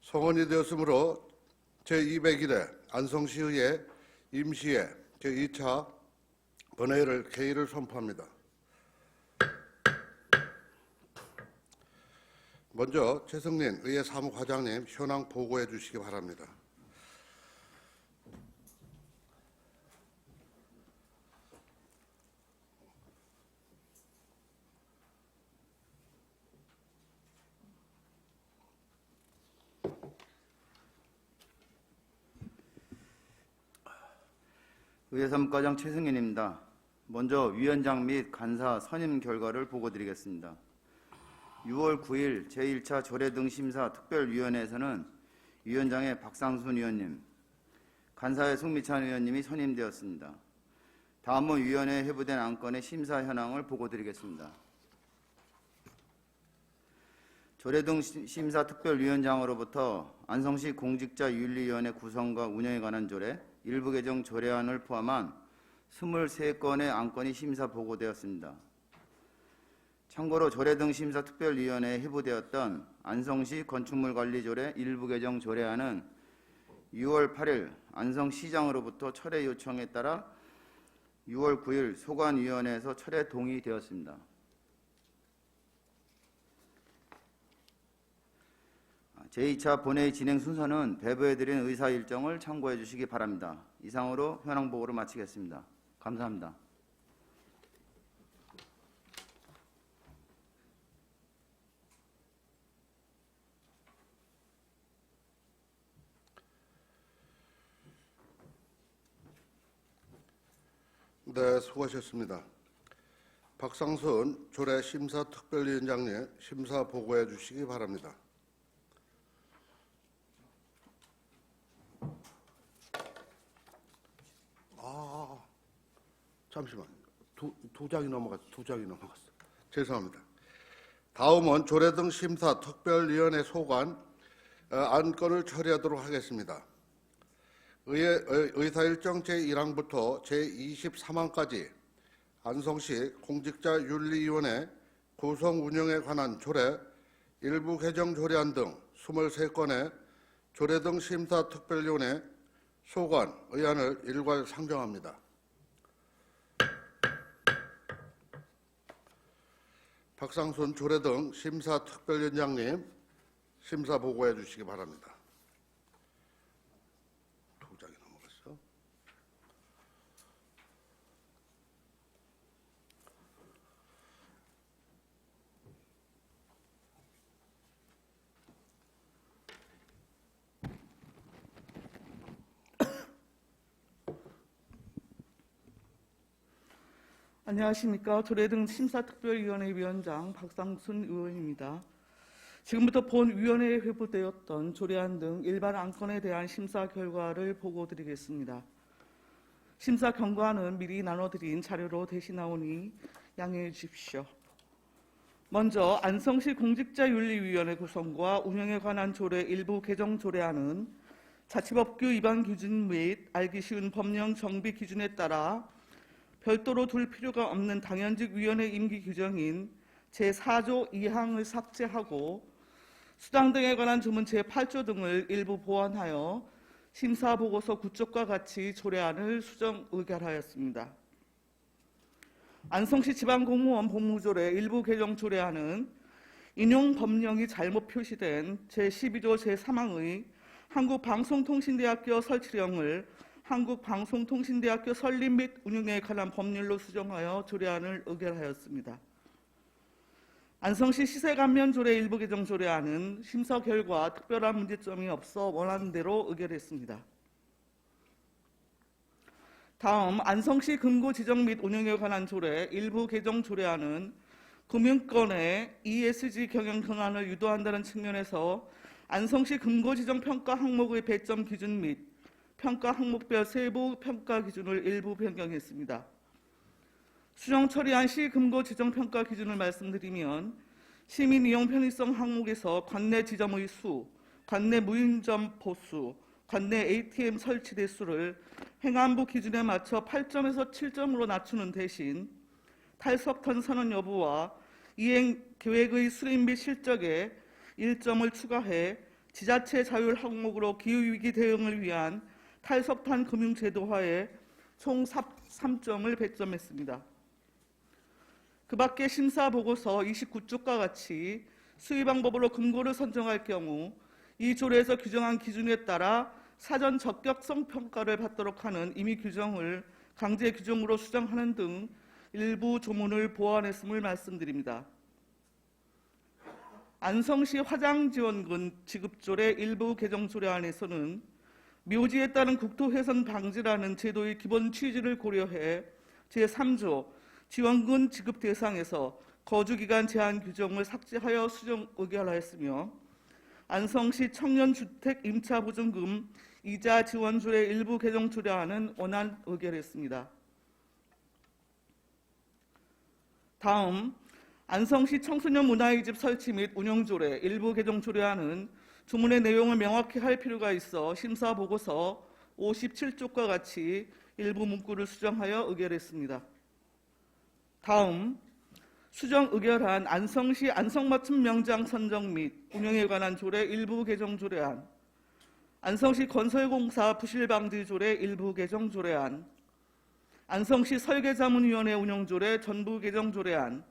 송원이 되었으므로 제201회 안성시의회 임시회 제2차 본회의를 개의를 선포합니다. 먼저 최승린 의회 사무과장님 현황 보고해 주시기 바랍니다. 의회 사무과장 최승인입니다. 먼저 위원장 및 간사 선임 결과를 보고드리겠습니다. 6월 9일 제1차 조례 등 심사 특별위원회에서는 위원장의 박상순 의원님, 간사의 송미찬 의원님이 선임되었습니다. 다음은 위원회에 회부된 안건의 심사 현황을 보고드리겠습니다. 조례 등 심사 특별위원장으로부터 안성시 공직자윤리위원회 구성과 운영에 관한 조례, 일부 개정 조례안을 포함한 23건의 안건이 심사 보고되었습니다. 참고로 조례 등 심사 특별위원회에 회부되었던 안성시 건축물관리조례 일부 개정 조례안은 6월 8일 안성시장으로부터 철회 요청에 따라 6월 9일 소관위원회에서 철회 동의되었습니다. 제2차 본회의 진행 순서는 배부해드린 의사 일정을 참고해 주시기 바랍니다. 이상으로 현황 보고를 마치겠습니다. 감사합니다. 네, 수고하셨습니다. 박상순 조례 심사 특별위원장님 심사 보고해 주시기 바랍니다. 잠시만, 두 장이 넘어갔어. 죄송합니다. 다음은 조례 등 심사 특별위원회 소관 안건을 처리하도록 하겠습니다. 의사일정 제1항부터 제23항까지 안성시 공직자윤리위원회 구성 운영에 관한 조례, 일부 개정 조례안 등 23건의 조례 등 심사 특별위원회 소관 의안을 일괄 상정합니다. 박상순 조례 등 심사 특별위원장님 심사 보고해 주시기 바랍니다. 두 장이 넘어갔어. 안녕하십니까. 조례 등 심사특별위원회 위원장 박상순 의원입니다. 지금부터 본위원회에 회부되었던 조례안 등 일반 안건에 대한 심사 결과를 보고드리겠습니다. 심사 경과는 미리 나눠드린 자료로 대신하오니 양해해 주십시오. 먼저 안성시 공직자윤리위원회 구성과 운영에 관한 조례 일부 개정 조례안은 자치법규 위반 기준 및 알기 쉬운 법령 정비 기준에 따라 별도로 둘 필요가 없는 당연직 위원회 임기 규정인 제4조 2항을 삭제하고 수당 등에 관한 조문 제8조 등을 일부 보완하여 심사보고서 9쪽과 같이 조례안을 수정 의결하였습니다. 안성시 지방공무원 복무조례 일부 개정 조례안은 인용 법령이 잘못 표시된 제12조 제3항의 한국방송통신대학교 설치령을 한국방송통신대학교 설립 및 운영에 관한 법률로 수정하여 조례안을 의결하였습니다. 안성시 시세감면조례 일부 개정 조례안은 심사 결과 특별한 문제점이 없어 원하는 대로 의결했습니다. 다음 안성시 금고 지정 및 운영에 관한 조례 일부 개정 조례안은 금융권의 ESG 경영 전환을 유도한다는 측면에서 안성시 금고 지정 평가 항목의 배점 기준 및 평가 항목별 세부 평가 기준을 일부 변경했습니다. 수정 처리한 시 금고 지정 평가 기준을 말씀드리면 시민 이용 편의성 항목에서 관내 지점의 수, 관내 무인점 보수, 관내 ATM 설치 대수를 행안부 기준에 맞춰 8점에서 7점으로 낮추는 대신 탈석탄 선언 여부와 이행 계획의 수립 및 실적에 1점을 추가해 지자체 자율 항목으로 기후위기 대응을 위한 탈석탄 금융제도화에 총 3점을 배점했습니다. 그 밖에 심사보고서 29쪽과 같이 수의 방법으로 금고를 선정할 경우 이 조례에서 규정한 기준에 따라 사전 적격성 평가를 받도록 하는 임의 규정을 강제 규정으로 수정하는 등 일부 조문을 보완했음을 말씀드립니다. 안성시 화장지원금 지급조례 일부 개정 조례안에서는 묘지에 따른 국토훼손 방지라는 제도의 기본 취지를 고려해 제3조 지원금 지급 대상에서 거주기간 제한 규정을 삭제하여 수정 의결하였으며 안성시 청년주택 임차보증금 이자 지원조례 일부 개정 조례안은 원안 의결했습니다. 다음 안성시 청소년 문화의 집 설치 및 운영조례 일부 개정 조례안은 조문의 내용을 명확히 할 필요가 있어 심사보고서 57쪽과 같이 일부 문구를 수정하여 의결했습니다. 다음 수정 의결한 안성시 안성맞춤 명장 선정 및 운영에 관한 조례 일부 개정 조례안, 안성시 건설공사 부실방지 조례 일부 개정 조례안, 안성시 설계자문위원회 운영조례 전부 개정 조례안,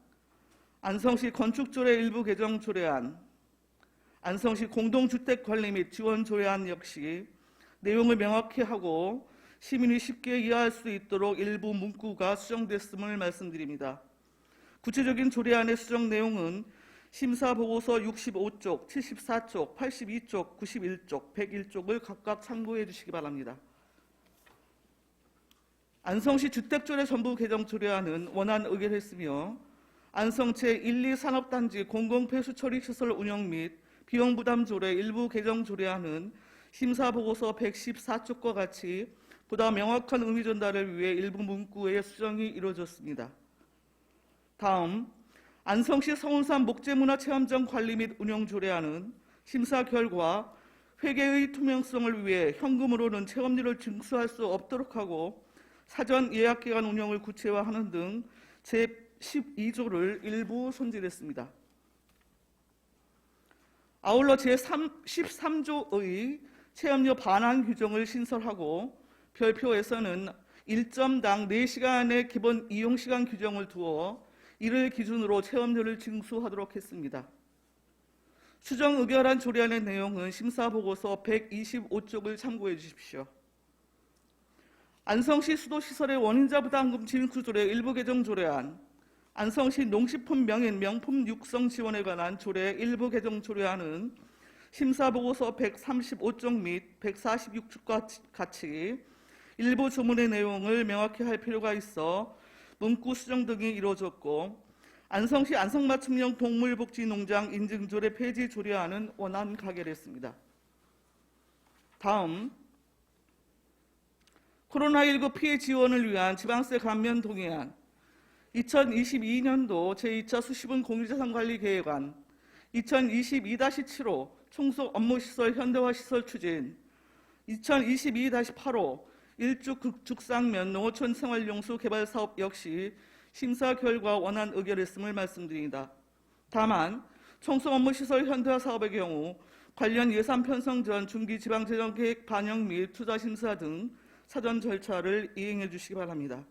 안성시 건축조례 일부 개정 조례안, 안성시 공동주택관리 및 지원 조례안 역시 내용을 명확히 하고 시민이 쉽게 이해할 수 있도록 일부 문구가 수정됐음을 말씀드립니다. 구체적인 조례안의 수정 내용은 심사보고서 65쪽, 74쪽, 82쪽, 91쪽, 101쪽을 각각 참고해 주시기 바랍니다. 안성시 주택조례 전부 개정 조례안은 원안 의결했으며 안성 제1, 2산업단지 공공폐수처리시설 운영 및 비용부담 조례 일부 개정 조례안은 심사보고서 114쪽과 같이 보다 명확한 의미 전달을 위해 일부 문구의 수정이 이루어졌습니다. 다음 안성시 성운산 목재문화체험장 관리 및 운영 조례안은 심사 결과 회계의 투명성을 위해 현금으로는 체험료를 징수할 수 없도록 하고 사전 예약기간 운영을 구체화하는 등 제12조를 일부 손질했습니다. 아울러 제13조의 체험료 반환 규정을 신설하고 별표에서는 1점당 4시간의 기본 이용시간 규정을 두어 이를 기준으로 체험료를 징수하도록 했습니다. 수정 의결한 조례안의 내용은 심사보고서 125쪽을 참고해 주십시오. 안성시 수도시설의 원인자 부담금 징수조례 일부 개정 조례안, 안성시 농식품 명인 명품 육성 지원에 관한 조례 일부 개정 조례안은 심사보고서 135쪽 및 146쪽과 같이 일부 조문의 내용을 명확히 할 필요가 있어 문구 수정 등이 이루어졌고 안성시 안성맞춤형 동물복지농장 인증조례 폐지 조례안은 원안 가결했습니다. 다음 코로나19 피해 지원을 위한 지방세 감면 동의안 2022년도 제2차 수시분 공유자산관리계획안 2022-7호 총속 업무시설 현대화시설 추진 2022-8호 일주 극축상면 농어촌 생활용수 개발사업 역시 심사 결과 원안 의결했음을 말씀드립니다. 다만 총속 업무시설 현대화 사업의 경우 관련 예산 편성 전 중기지방재정계획 반영 및 투자심사 등 사전 절차를 이행해 주시기 바랍니다.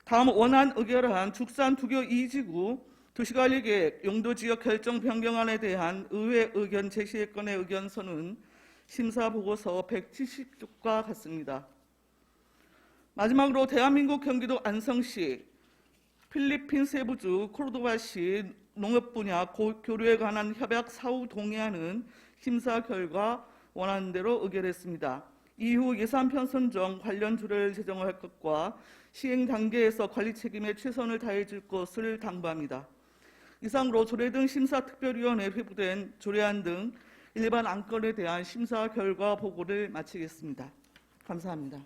다음 원안 의결한 죽산 두교 2지구 도시관리계획 용도지역 결정 변경안에 대한 의회 의견 제시의 건의 의견서는 심사보고서 170쪽과 같습니다. 마지막으로 대한민국 경기도 안성시 필리핀 세부주 코르도바시 농업 분야 교류에 관한 협약 사후 동의안은 심사 결과 원안대로 의결했습니다. 이후 예산 편성정 관련 조례를 제정할 것과 시행 단계에서 관리 책임에 최선을 다해 줄 것을 당부합니다. 이상으로 조례 등 심사특별위원회에 회부된 조례안 등 일반 안건에 대한 심사 결과 보고를 마치겠습니다. 감사합니다.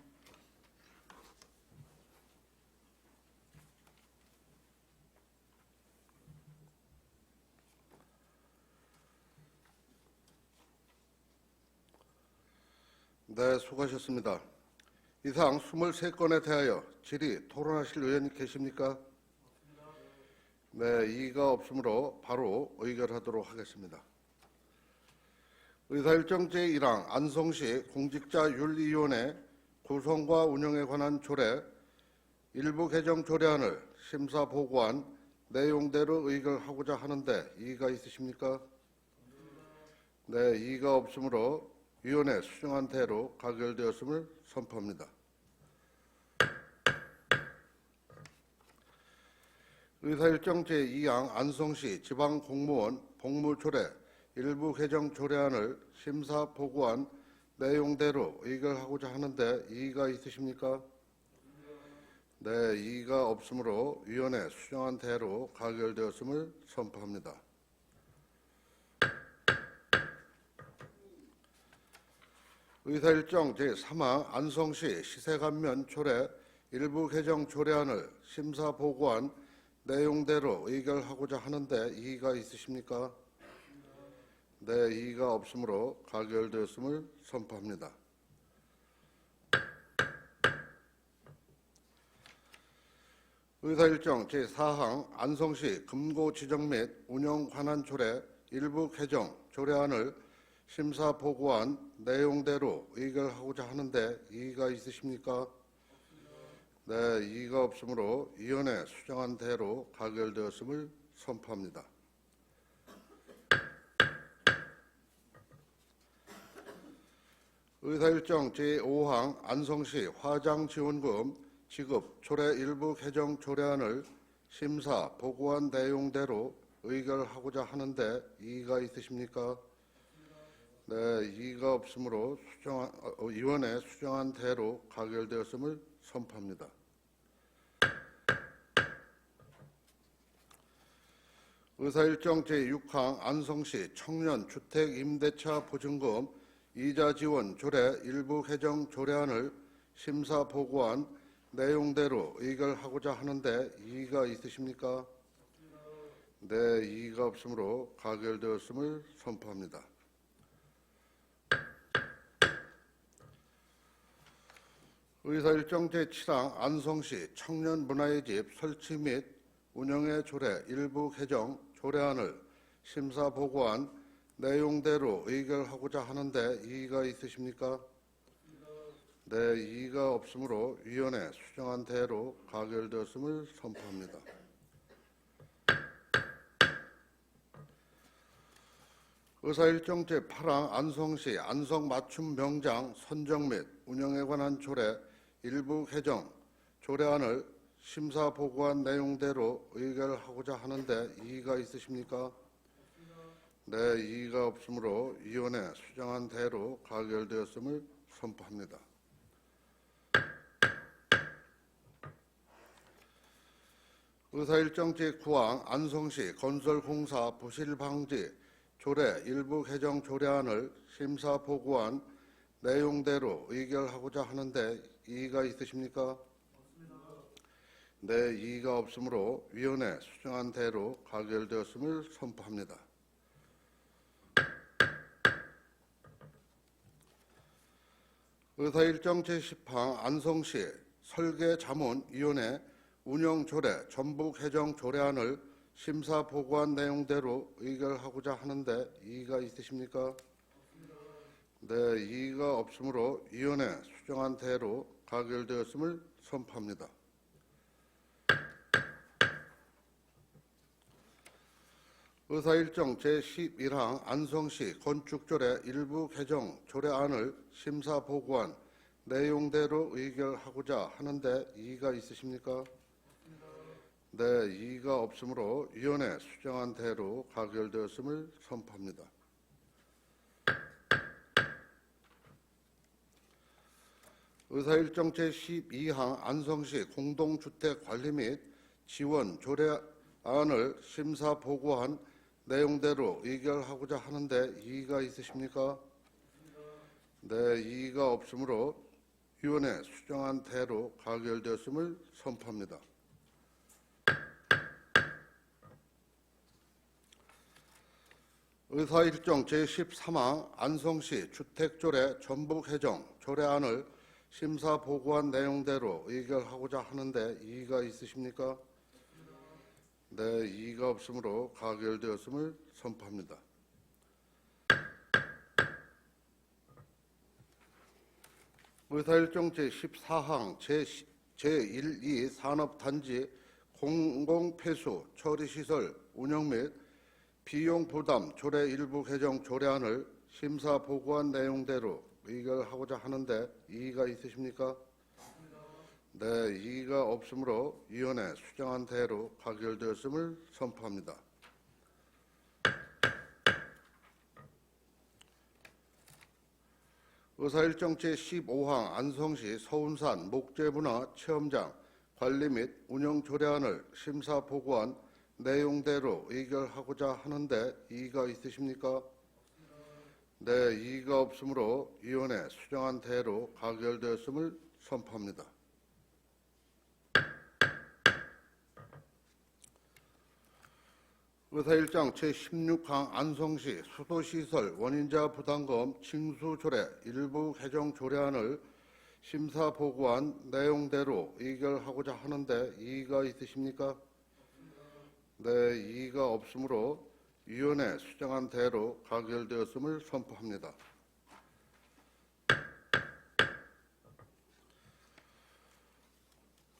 네, 수고하셨습니다. 이상 23건에 대하여 질의 토론하실 의원이 계십니까? 네, 이의가 없으므로 바로 의결하도록 하겠습니다. 의사일정 제1항 안성시 공직자윤리위원회 구성과 운영에 관한 조례 일부 개정 조례안을 심사 보고한 내용대로 의결하고자 하는데 이의가 있으십니까? 네, 이의가 없으므로 위원회 수정안 대로 가결되었음을 선포합니다. 의사일정 제2항 안성시 지방공무원 복무조례 일부 개정 조례안을 심사 보고한 내용대로 의결하고자 하는데 이의가 있으십니까? 네, 이의가 없으므로 위원회 수정안 대로 가결되었음을 선포합니다. 의사일정 제3항 안성시 시세감면 조례 일부 개정 조례안을 심사 보고한 내용대로 의결하고자 하는데 이의가 있으십니까? 네, 이의가 없으므로 가결되었음을 선포합니다. 의사일정 제4항 안성시 금고 지정 및 운영 관한 조례 일부 개정 조례안을 심사 보고한 내용대로 의결하고자 하는데 이의가 있으십니까? 네, 이의가 없으므로 위원회 수정안 대로 가결되었음을 선포합니다. 의사일정 제5항 안성시 화장지원금 지급 조례 일부 개정 조례안을 심사 보고한 내용대로 의결하고자 하는데 이의가 있으십니까? 네, 이의가 없으므로 위원회 수정안 대로 가결되었음을 선포합니다. 의사일정 제6항 안성시 청년주택임대차 보증금 이자 지원 조례 일부 개정 조례안을 심사 보고한 내용대로 의결하고자 하는데 이의가 있으십니까? 네, 이의가 없으므로 가결되었음을 선포합니다. 의사일정 제7항 안성시 청년문화의 집 설치 및 운영의 조례 일부 개정 조례안을 심사 보고한 내용대로 의결하고자 하는데 이의가 있으십니까? 네, 이의가 없으므로 위원회 수정안 대로 가결되었음을 선포합니다. 의사일정 제8항 안성시 안성맞춤병장 선정 및 운영에 관한 조례 일부 개정 조례안을 심사 보고한 내용대로 의결하고자 하는데 이의가 있으십니까? 네, 이의가 없으므로 위원회 수정안 대로 가결되었음을 선포합니다. 의사일정 제9항 안성시 건설공사 부실방지 조례 일부 개정 조례안을 심사 보고한 내용대로 의결하고자 하는데 이의가 있으십니까? 네, 이의가 없으므로 위원회 수정안 대로 가결되었음을 선포합니다. 의사일정 제10항 안성시 설계자문위원회 운영조례 전부 개정 조례안을 심사 보고한 내용대로 의결하고자 하는데 이의가 있으십니까? 네, 이의가 없으므로 위원회 수정안 대로 가결되었음을 선포합니다. 의사일정 제11항 안성시 건축조례 일부 개정 조례안을 심사 보고한 내용대로 의결하고자 하는데 이의가 있으십니까? 네, 이의가 없으므로 위원회 수정안 대로 가결되었음을 선포합니다. 의사일정 제12항 안성시 공동주택관리 및 지원 조례안을 심사 보고한 내용대로 의결하고자 하는데 이의가 있으십니까? 네, 이의가 없으므로 위원회 수정안 대로 가결되었음을 선포합니다. 의사일정 제13항 안성시 주택조례 전부 개정 조례안을 심사 보고한 내용대로 의결하고자 하는데 이의가 있으십니까? 네, 이의가 없으므로 가결되었음을 선포합니다. 의사일정 제14항 제1이 산업단지 공공폐수 처리시설 운영 및 비용 부담 조례 일부 개정 조례안을 심사 보고한 내용대로 의결하고자 하는데 이의가 있으십니까? 네, 이의가 없으므로 위원회 수정안 대로 가결되었음을 선포합니다. 의사일정 제15항 안성시 서운산 목재문화 체험장 관리 및 운영 조례안을 심사 보고한 내용대로 의결하고자 하는데 이의가 있으십니까? 네, 이의가 없으므로 위원회 수정안 대로 가결되었음을 선포합니다. 의사일정 제16항 안성시 수도시설 원인자 부담금 징수 조례 일부 개정 조례안을 심사 보고한 내용대로 의결하고자 하는데 이의가 있으십니까? 네, 이의가 없으므로 위원회 수정안 대로 가결되었음을 선포합니다.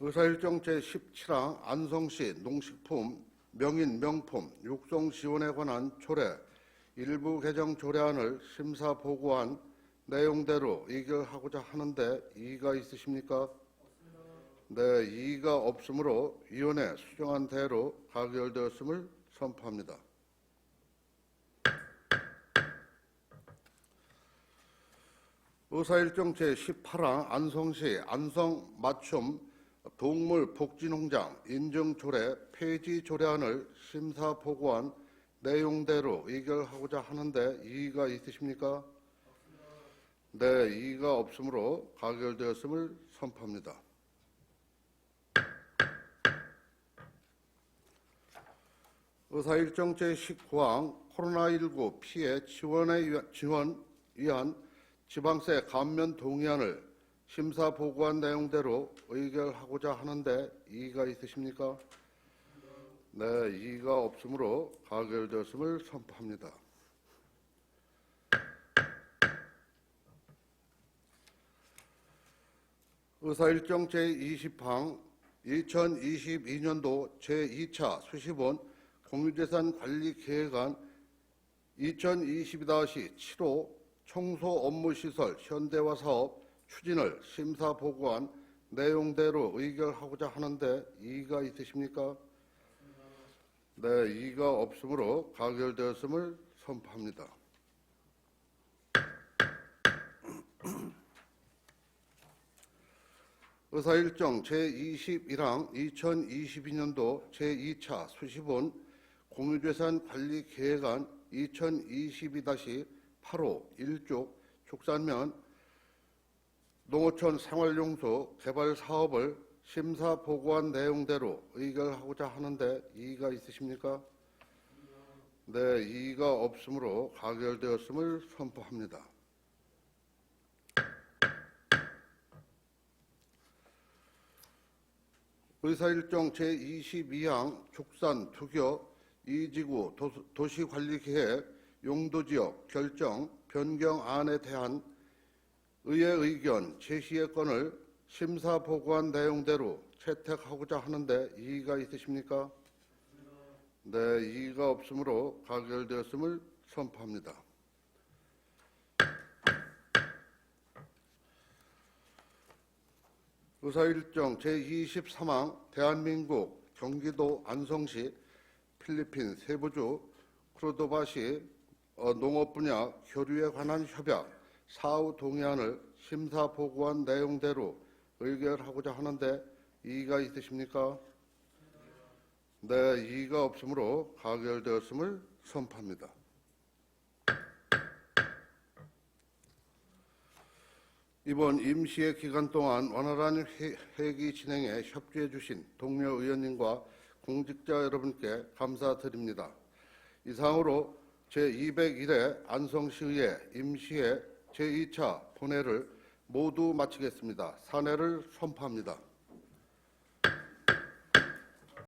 의사일정 제17항 안성시 농식품 명인 명품 육성 지원에 관한 조례 일부 개정 조례안을 심사 보고한 내용대로 의결하고자 하는데 이의가 있으십니까? 네, 이의가 없으므로 위원회 수정안 대로 가결되었음을 선포합니다. 의사일정 제18항 안성시 안성맞춤 동물복지농장 인증조례 폐지 조례안을 심사 보고한 내용대로 의결하고자 하는데 이의가 있으십니까? 네, 이의가 없으므로 가결되었음을 선포합니다. 의사일정 제19항 코로나19 피해 지원 위한 지방세 감면 동의안을 심사 보고한 내용대로 의결하고자 하는데 이의가 있으십니까? 네, 이의가 없으므로 가결되었음을 선포합니다. 의사일정 제20항 2022년도 제2차 수시본 공유재산 관리 계획안 2022-7호 청소 업무시설 현대화 사업 추진을 심사 보고한 내용대로 의결하고자 하는데 이의가 있으십니까? 네, 이의가 없으므로 가결되었음을 선포합니다. 의사일정 제21항 2022년도 제2차 수시본 공유재산 관리 계획안 2022-8호 1쪽 축산면 농어촌 생활용소 개발 사업을 심사 보고한 내용대로 의결하고자 하는데 이의가 있으십니까? 네, 이의가 없으므로 가결되었음을 선포합니다. 의사일정 제22항 축산 투교 2지구 도시관리계획 용도지역 결정 변경안에 대한 의회 의견 제시의 건을 심사 보고한 내용대로 채택하고자 하는데 이의가 있으십니까? 네, 이의가 없으므로 가결되었음을 선포합니다. 의사일정 제23항 대한민국 경기도 안성시 필리핀 세부주 크루도바시 농업 분야 교류에 관한 협약 사후 동의안을 심사 보고한 내용대로 의결하고자 하는데 이의가 있으십니까? 네, 이의가 없으므로 가결되었음을 선포합니다. 이번 임시회 기간 동안 원활한 회기 진행에 협조해 주신 동료 의원님과 공직자 여러분께 감사드립니다. 이상으로 제201회 안성시의회 임시회 제2차 본회를 모두 마치겠습니다. 산회를 선포합니다.